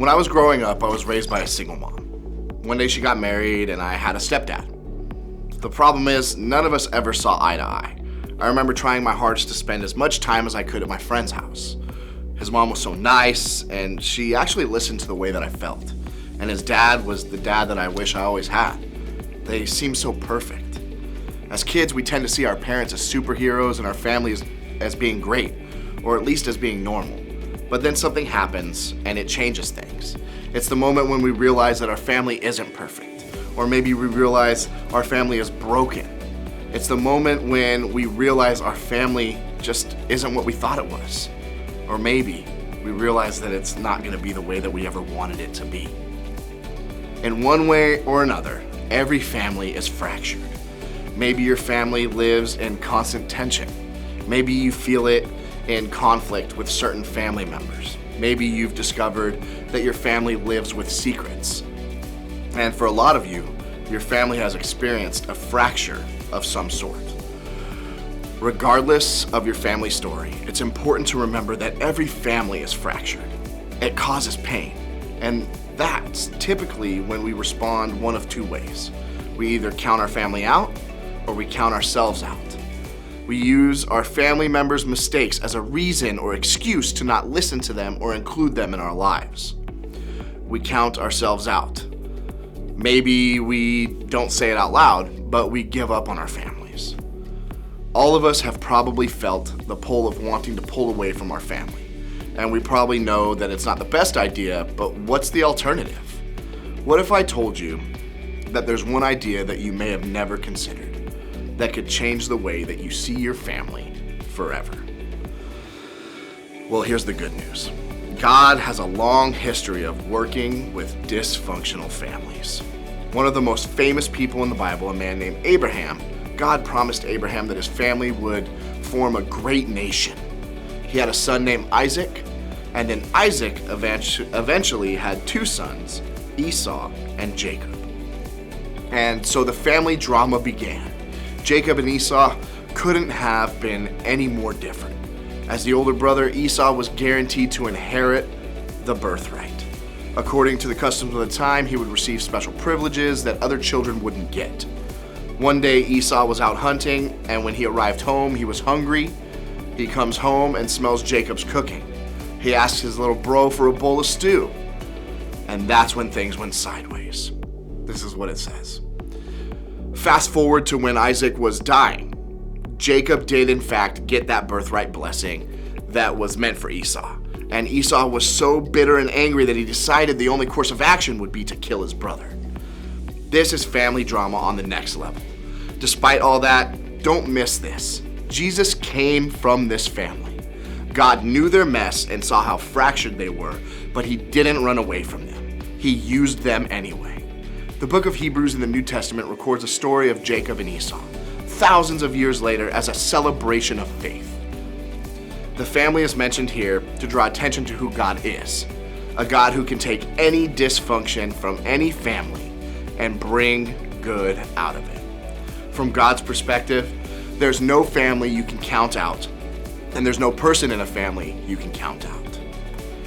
When I was growing up, I was raised by a single mom. One day she got married and I had a stepdad. The problem is, none of us ever saw eye to eye. I remember trying my hardest to spend as much time as I could at my friend's house. His mom was so nice, and she actually listened to the way that I felt. And his dad was the dad that I wish I always had. They seemed so perfect. As kids, we tend to see our parents as superheroes and our families as being great, or at least as being normal. But then something happens and it changes things. It's the moment when we realize that our family isn't perfect, or maybe we realize our family is broken. It's the moment when we realize our family just isn't what we thought it was. Or maybe we realize that it's not going to be the way that we ever wanted it to be. In one way or another, every family is fractured. Maybe your family lives in constant tension. Maybe you feel it in conflict with certain family members. Maybe you've discovered that your family lives with secrets. And for a lot of you, your family has experienced a fracture of some sort. Regardless of your family story, it's important to remember that every family is fractured. It causes pain, and that's typically when we respond one of two ways. We either count our family out, or we count ourselves out. We use our family members' mistakes as a reason or excuse to not listen to them or include them in our lives. We count ourselves out. Maybe we don't say it out loud, but we give up on our families. All of us have probably felt the pull of wanting to pull away from our family. And we probably know that it's not the best idea, but what's the alternative? What if I told you that there's one idea that you may have never considered that could change the way that you see your family forever? Well, here's the good news. God has a long history of working with dysfunctional families. One of the most famous people in the Bible, a man named Abraham, God promised Abraham that his family would form a great nation. He had a son named Isaac, and then Isaac eventually had two sons, Esau and Jacob. And so the family drama began. Jacob and Esau couldn't have been any more different. As the older brother, Esau was guaranteed to inherit the birthright. According to the customs of the time, he would receive special privileges that other children wouldn't get. One day, Esau was out hunting, and when he arrived home, he was hungry. He comes home and smells Jacob's cooking. He asks his little bro for a bowl of stew. And that's when things went sideways. This is what it says. Fast forward to when Isaac was dying. Jacob did in fact get that birthright blessing that was meant for Esau. And Esau was so bitter and angry that he decided the only course of action would be to kill his brother. This is family drama on the next level. Despite all that, don't miss this. Jesus came from this family. God knew their mess and saw how fractured they were, but he didn't run away from them. He used them anyway. The book of Hebrews in the New Testament records a story of Jacob and Esau, thousands of years later, as a celebration of faith. The family is mentioned here to draw attention to who God is, a God who can take any dysfunction from any family and bring good out of it. From God's perspective, there's no family you can count out, and there's no person in a family you can count out.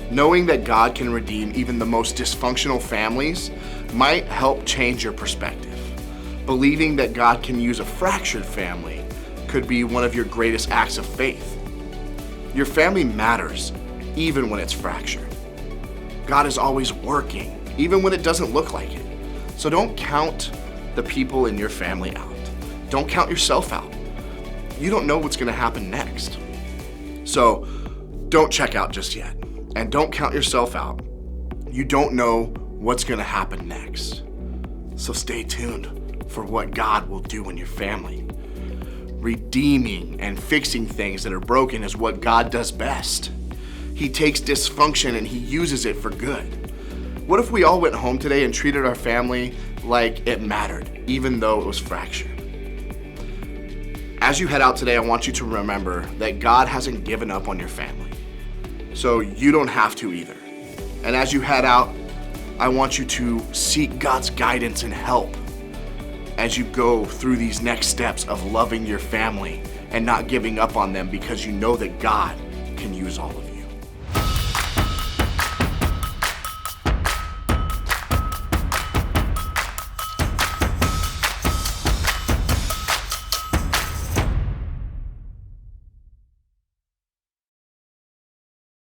Knowing that God can redeem even the most dysfunctional families might help change your perspective. Believing that God can use a fractured family could be one of your greatest acts of faith. Your family matters, even when it's fractured. God is always working, even when it doesn't look like it. So don't count the people in your family out. Don't count yourself out. You don't know what's going to happen next. So don't check out just yet. And don't count yourself out. You don't know what's going to happen next. So stay tuned for what God will do in your family. Redeeming and fixing things that are broken is what God does best. He takes dysfunction and he uses it for good. What if we all went home today and treated our family like it mattered, even though it was fractured? As you head out today, I want you to remember that God hasn't given up on your family. So you don't have to either. And as you head out, I want you to seek God's guidance and help as you go through these next steps of loving your family and not giving up on them, because you know that God can use all of you.